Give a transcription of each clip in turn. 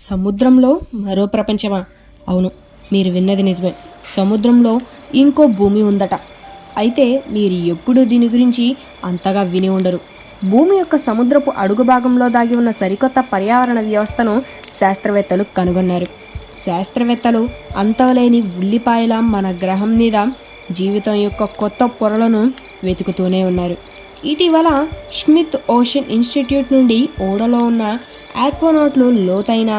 సముద్రంలో మరో ప్రపంచమా? అవును, మీరు విన్నది నిజమే. సముద్రంలో ఇంకో భూమి ఉందట. అయితే మీరు ఎప్పుడూ దీని గురించి అంతగా విని ఉండరు. భూమి యొక్క సముద్రపు అడుగు భాగంలో దాగి ఉన్న సరికొత్త పర్యావరణ వ్యవస్థను శాస్త్రవేత్తలు కనుగొన్నారు. శాస్త్రవేత్తలు అంతలేని ఉల్లిపాయల మన గ్రహం మీద జీవితం యొక్క కొత్త పొరలను వెతుకుతూనే ఉన్నారు. ఇటీవల స్మిత్ ఓషన్ ఇన్స్టిట్యూట్ నుండి ఓడలో ఉన్న ఆక్వానాట్లు లోతైన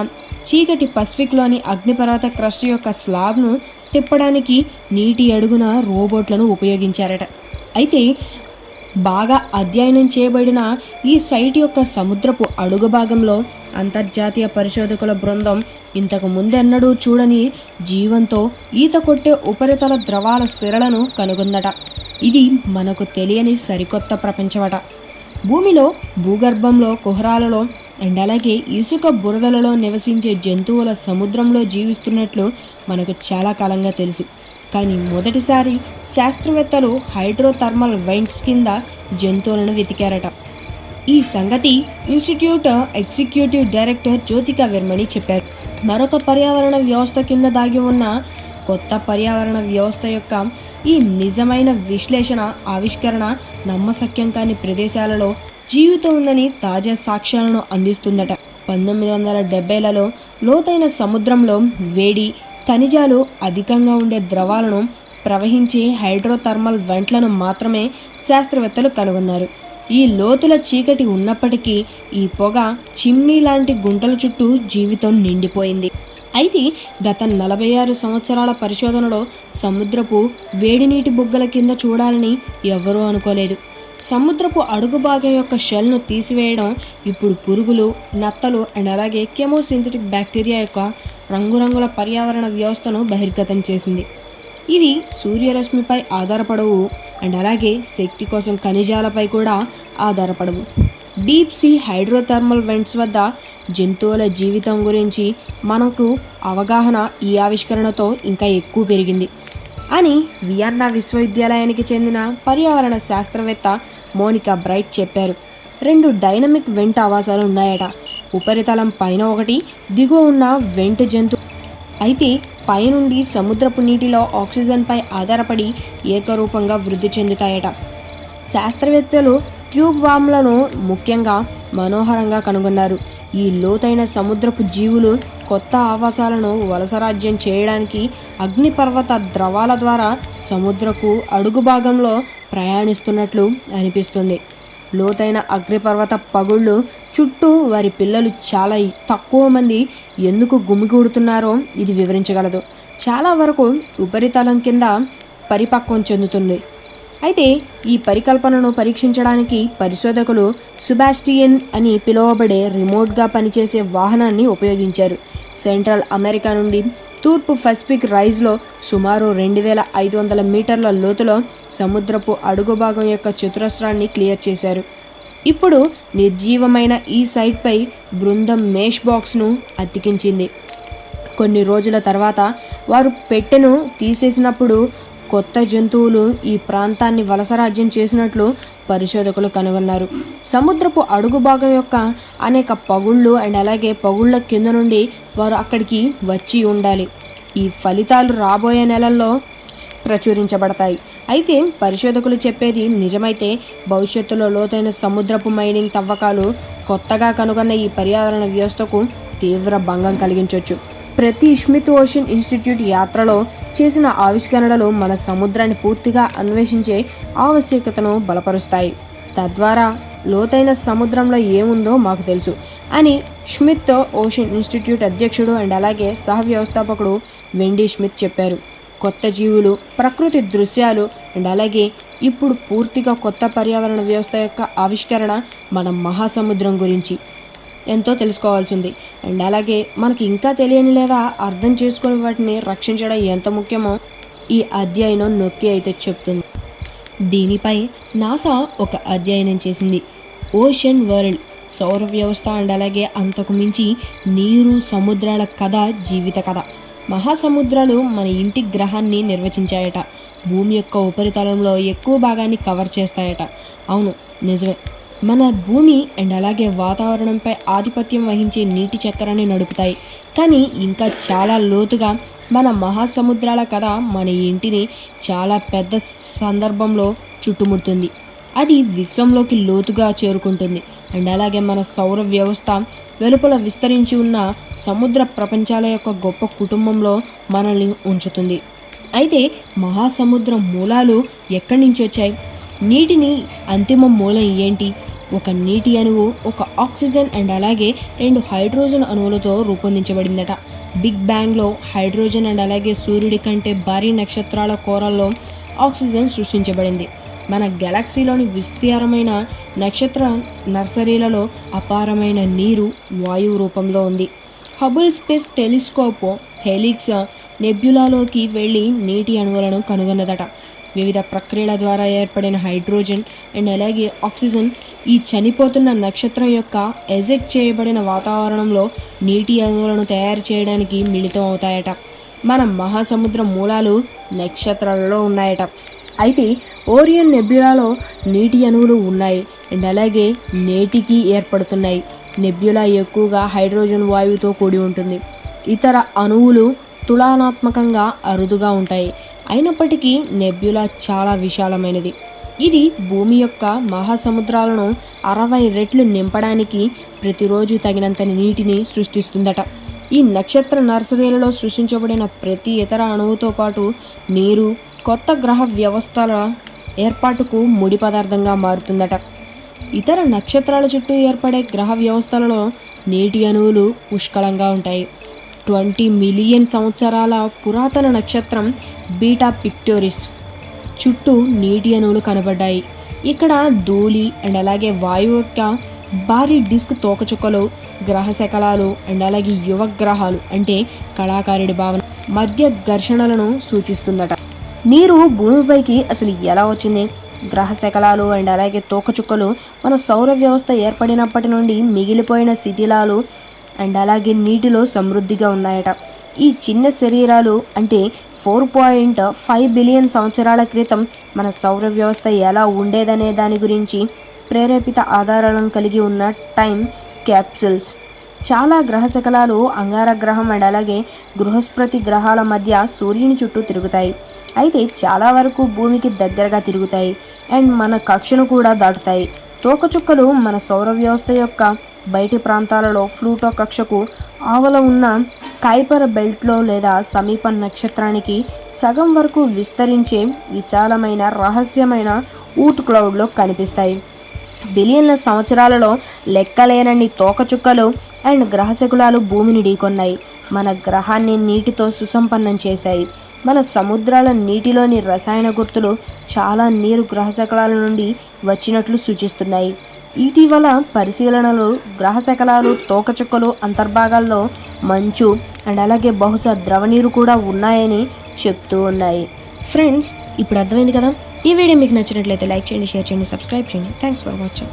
చీకటి పసిఫిక్లోని అగ్నిపర్వత క్రస్ట్ యొక్క స్లాబ్ను తిప్పడానికి నీటి అడుగున రోబోట్లను ఉపయోగించారట. అయితే బాగా అధ్యయనం చేయబడిన ఈ సైట్ యొక్క సముద్రపు అడుగు భాగంలో అంతర్జాతీయ పరిశోధకుల బృందం ఇంతకు ముందెన్నడూ చూడని జీవంతో ఈత కొట్టే ఉపరితల ద్రవాల సిరలను కనుగొందట. ఇది మనకు తెలియని సరికొత్త ప్రపంచమట. భూమిలో, భూగర్భంలో, కుహరాలలో అండ్ అలాగే ఇసుక బురదలలో నివసించే జంతువుల సముద్రంలో జీవిస్తున్నట్లు మనకు చాలా కాలంగా తెలుసు. కానీ మొదటిసారి శాస్త్రవేత్తలు హైడ్రోథర్మల్ వెంట్స్ కింద జంతువులను వెతికారట. ఈ సంగతి ఇన్స్టిట్యూట్ ఎగ్జిక్యూటివ్ డైరెక్టర్ జ్యోతికా వెర్మణి చెప్పారు. మరొక పర్యావరణ వ్యవస్థ కింద దాగి ఉన్న కొత్త పర్యావరణ వ్యవస్థ యొక్క ఈ నిజమైన విశ్లేషణ, ఆవిష్కరణ నమ్మశక్యం కాని ప్రదేశాలలో జీవితం ఉందని తాజా సాక్ష్యాలను అందిస్తుందట. 1970లలో లోతైన సముద్రంలో వేడి, ఖనిజాలు అధికంగా ఉండే ద్రవాలను ప్రవహించే హైడ్రోథర్మల్ వెంట్లను మాత్రమే శాస్త్రవేత్తలు కనుగొన్నారు. ఈ లోతుల చీకటి ఉన్నప్పటికీ ఈ పొగ చిమ్నీ లాంటి గుంటల చుట్టూ జీవితం నిండిపోయింది. అయితే గత 46 సంవత్సరాల పరిశోధనలో సముద్రపు వేడినీటి బుగ్గల కింద చూడాలని ఎవరూ అనుకోలేదు. సముద్రపు అడుగు భాగం యొక్క షెల్ను తీసివేయడం ఇప్పుడు పురుగులు, నత్తలు అండ్ అలాగే కెమోసింథటిక్ బ్యాక్టీరియా యొక్క రంగురంగుల పర్యావరణ వ్యవస్థను బహిర్గతం చేసింది. ఇవి సూర్యరశ్మిపై ఆధారపడవు అండ్ అలాగే శక్తి కోసం ఖనిజాలపై కూడా ఆధారపడవు. డీప్ సీ హైడ్రోథర్మల్ వెంట్స్ వద్ద జంతువుల జీవితం గురించి మనకు అవగాహన ఈ ఆవిష్కరణతో ఇంకా ఎక్కువ పెరిగింది అని వియన్నా విశ్వవిద్యాలయానికి చెందిన పర్యావరణ శాస్త్రవేత్త మోనికా బ్రైట్ చెప్పారు. 2 డైనమిక్ వెంట్ ఆవాసాలు ఉన్నాయట. ఉపరితలం పైన ఒకటి, దిగువ ఉన్న వెంట్ జంతు. అయితే పైనుండి సముద్రపు నీటిలో ఆక్సిజన్పై ఆధారపడి ఏకరూపంగా వృద్ధి చెందుతాయట. శాస్త్రవేత్తలు ట్యూబ్ వామ్లను ముఖ్యంగా మనోహరంగా కనుగొన్నారు. ఈ లోతైన సముద్రపు జీవులు కొత్త ఆవాసాలను వలసరాజ్యం చేయడానికి అగ్నిపర్వత ద్రవాల ద్వారా సముద్రపు అడుగు భాగంలో ప్రయాణిస్తున్నట్లు అనిపిస్తుంది. లోతైన అగ్నిపర్వత పగుళ్ళు చుట్టూ వారి పిల్లలు చాలా తక్కువ మంది ఎందుకు గుమిగూడుతున్నారో ఇది వివరించగలదు. చాలా వరకు ఉపరితలం కింద పరిపక్వం చెందుతుంది. అయితే ఈ పరికల్పనను పరీక్షించడానికి పరిశోధకులు సుబాస్టియన్ అని పిలువబడే రిమోట్గా పనిచేసే వాహనాన్ని ఉపయోగించారు. సెంట్రల్ అమెరికా నుండి తూర్పు పసిఫిక్ రైజ్లో సుమారు 2500 మీటర్ల లోతులో సముద్రపు అడుగు భాగం యొక్క చతురస్రాన్ని క్లియర్ చేశారు. ఇప్పుడు నిర్జీవమైన ఈ సైట్పై బృందం మేష్ బాక్స్ను అతికించింది. కొన్ని రోజుల తర్వాత వారు పెట్టెను తీసేసినప్పుడు కొత్త జంతువులు ఈ ప్రాంతాన్ని వలసరాజ్యం చేసినట్లు పరిశోధకులు కనుగొన్నారు. సముద్రపు అడుగు భాగం యొక్క అనేక పగుళ్ళు అండ్ అలాగే పగుళ్ళ కింద నుండి వారు అక్కడికి వచ్చి ఉండాలి. ఈ ఫలితాలు రాబోయే నెలల్లో ప్రచురించబడతాయి. అయితే పరిశోధకులు చెప్పేది నిజమైతే భవిష్యత్తులో లోతైన సముద్రపు మైనింగ్ తవ్వకాలు కొత్తగా కనుగొన్న ఈ పర్యావరణ వ్యవస్థకు తీవ్ర భంగం కలిగించవచ్చు. ప్రతి స్మిత్ ఓషన్ ఇన్స్టిట్యూట్ యాత్రలో చేసిన ఆవిష్కరణలు మన సముద్రాన్ని పూర్తిగా అన్వేషించే ఆవశ్యకతను బలపరుస్తాయి. తద్వారా లోతైన సముద్రంలో ఏముందో మాకు తెలుసు అని స్మిత్ ఓషన్ ఇన్స్టిట్యూట్ అధ్యక్షుడు అండ్ అలాగే సహ వ్యవస్థాపకుడు వెండీ స్మిత్ చెప్పారు. కొత్త జీవులు, ప్రకృతి దృశ్యాలు అండ్ అలాగే ఇప్పుడు పూర్తిగా కొత్త పర్యావరణ వ్యవస్థ యొక్క ఆవిష్కరణ మన మహాసముద్రం గురించి ఎంతో తెలుసుకోవాల్సింది. అండ్ అలాగే మనకి ఇంకా తెలియని లేదా అర్థం చేసుకుని వాటిని రక్షించడం ఎంత ముఖ్యమో ఈ అధ్యయనం నొక్కి అయితే చెప్తుంది. దీనిపై నాసా ఒక అధ్యయనం చేసింది. ఓషన్ వరల్డ్ సౌర వ్యవస్థ అండ్ అలాగే అంతకు మించి నీరు, సముద్రాల కథ జీవిత కథ. మహాసముద్రాలు మన ఇంటి గ్రహాన్ని నిర్వచించాయట. భూమి యొక్క ఉపరితలంలో ఎక్కువ భాగాన్ని కవర్ చేస్తాయట. అవును, నిజమే. మన భూమి అండ్ అలాగే వాతావరణంపై ఆధిపత్యం వహించే నీటి చక్రాన్ని నడుపుతాయి. కానీ ఇంకా చాలా లోతుగా మన మహాసముద్రాల కథ మన ఇంటిని చాలా పెద్ద సందర్భంలో చుట్టుముడుతుంది. అది విశ్వంలోకి లోతుగా చేరుకుంటుంది. అండ్ అలాగే మన సౌర వ్యవస్థ వెలుపల విస్తరించి ఉన్న సముద్ర ప్రపంచాల యొక్క గొప్ప కుటుంబంలో మనల్ని ఉంచుతుంది. అయితే మహాసముద్రం మూలాలు ఎక్కడి నుంచి వచ్చాయి? నీటిని అంతిమ మూలం ఏంటి? ఒక నీటి అణువు ఒక ఆక్సిజన్ అండ్ అలాగే 2 హైడ్రోజన్ అణువులతో రూపొందించబడిందట. బిగ్ బ్యాంగ్లో హైడ్రోజన్ అండ్ అలాగే సూర్యుడి కంటే భారీ నక్షత్రాల కోరల్లో ఆక్సిజన్ సృష్టించబడింది. మన గెలాక్సీలోని విస్తారమైన నక్షత్ర నర్సరీలలో అపారమైన నీరు వాయువు రూపంలో ఉంది. హబుల్ స్పేస్ టెలిస్కోప్ హెలిక్స్ నెబ్యులాలోకి వెళ్ళి నీటి అణువులను కనుగొన్నదట. వివిధ ప్రక్రియల ద్వారా ఏర్పడిన హైడ్రోజన్ అండ్ అలాగే ఆక్సిజన్ ఈ చనిపోతున్న నక్షత్రం యొక్క ఎజెక్ట్ చేయబడిన వాతావరణంలో నీటి అణువులను తయారు చేయడానికి మిళితం అవుతాయట. మన మహాసముద్రం మూలాలు నక్షత్రాలలో ఉన్నాయట. అయితే ఓరియన్ నెబ్యులాలో నీటి అణువులు ఉన్నాయి అండ్ అలాగే నేటికి ఏర్పడుతున్నాయి. నెబ్యులా ఎక్కువగా హైడ్రోజన్ వాయువుతో కూడి ఉంటుంది. ఇతర అణువులు తులనాత్మకంగా అరుదుగా ఉంటాయి. అయినప్పటికీ నెబ్యులా చాలా విశాలమైనది. ఇది భూమి యొక్క మహాసముద్రాలను 60 రెట్లు నింపడానికి ప్రతిరోజు తగినంత నీటిని సృష్టిస్తుందట. ఈ నక్షత్ర నర్సరీలలో సృష్టించబడిన ప్రతి ఇతర అణువుతో పాటు నీరు కొత్త గ్రహ వ్యవస్థల ఏర్పాటుకు ముడి పదార్థంగా మారుతుందట. ఇతర నక్షత్రాల చుట్టూ ఏర్పడే గ్రహ వ్యవస్థలలో నీటి అణువులు పుష్కలంగా ఉంటాయి. 20 మిలియన్ సంవత్సరాల పురాతన నక్షత్రం బీటా పిక్టోరిస్ చుట్టూ నీటి అణువులు కనబడ్డాయి. ఇక్కడ ధూళి అండ్ అలాగే వాయువు యొక్క భారీ డిస్క్ తోకచుక్కలు గ్రహ శకలాలు అండ్ అలాగే యువ గ్రహాలు అంటే కళాకారుడి భావన మధ్య ఘర్షణలను సూచిస్తుందట. నీరు భూమిపైకి అసలు ఎలా వచ్చింది? గ్రహ శకలాలు అండ్ అలాగే తోకచుక్కలు మన సౌర వ్యవస్థ ఏర్పడినప్పటి నుండి మిగిలిపోయిన శిథిలాలు అండ్ అలాగే నీటిలో సమృద్ధిగా ఉన్నాయట. ఈ చిన్న శరీరాలు అంటే 4.5 బిలియన్ సంవత్సరాల క్రితం మన సౌర వ్యవస్థ ఎలా ఉండేదనే దాని గురించి ప్రేరేపిత ఆధారాలను కలిగి ఉన్న టైం క్యాప్సూల్స్. చాలా గ్రహ శకలాలు అంగారగ్రహం అండ్ అలాగే బృహస్పతి గ్రహాల మధ్య సూర్యుని చుట్టూ తిరుగుతాయి. అయితే చాలా వరకు భూమికి దగ్గరగా తిరుగుతాయి అండ్ మన కక్షను కూడా దాటుతాయి. తోకచుక్కలు మన సౌర వ్యవస్థ యొక్క బయటి ప్రాంతాలలో ప్లూటో కక్షకు ఆవల ఉన్న కైపర్ బెల్ట్లో లేదా సమీప నక్షత్రానికి సగం వరకు విస్తరించే విశాలమైన రహస్యమైన ఊట్ క్లౌడ్లో కనిపిస్తాయి. బిలియన్ల సంవత్సరాలలో లెక్కలేనన్ని తోకచుక్కలు అండ్ గ్రహశకులాలు భూమిని ఢీకొన్నాయి. మన గ్రహాన్ని నీటితో సుసంపన్నం చేశాయి. మన సముద్రాల నీటిలోని రసాయన గుర్తులు చాలా నీరు గ్రహశకలాల నుండి వచ్చినట్లు సూచిస్తున్నాయి. ఇటీవల పరిశీలనలు గ్రహశకలాలు తోకచుక్కలు అంతర్భాగాల్లో మంచు అండ్ అలాగే బహుశా ద్రవనీరు కూడా ఉన్నాయని చెప్తూ ఉన్నాయి. ఫ్రెండ్స్, ఇప్పుడు అర్థమైంది కదా? ఈ వీడియో మీకు నచ్చినట్లయితే లైక్ చేయండి, షేర్ చేయండి, సబ్స్క్రైబ్ చేయండి. Thanks for watching.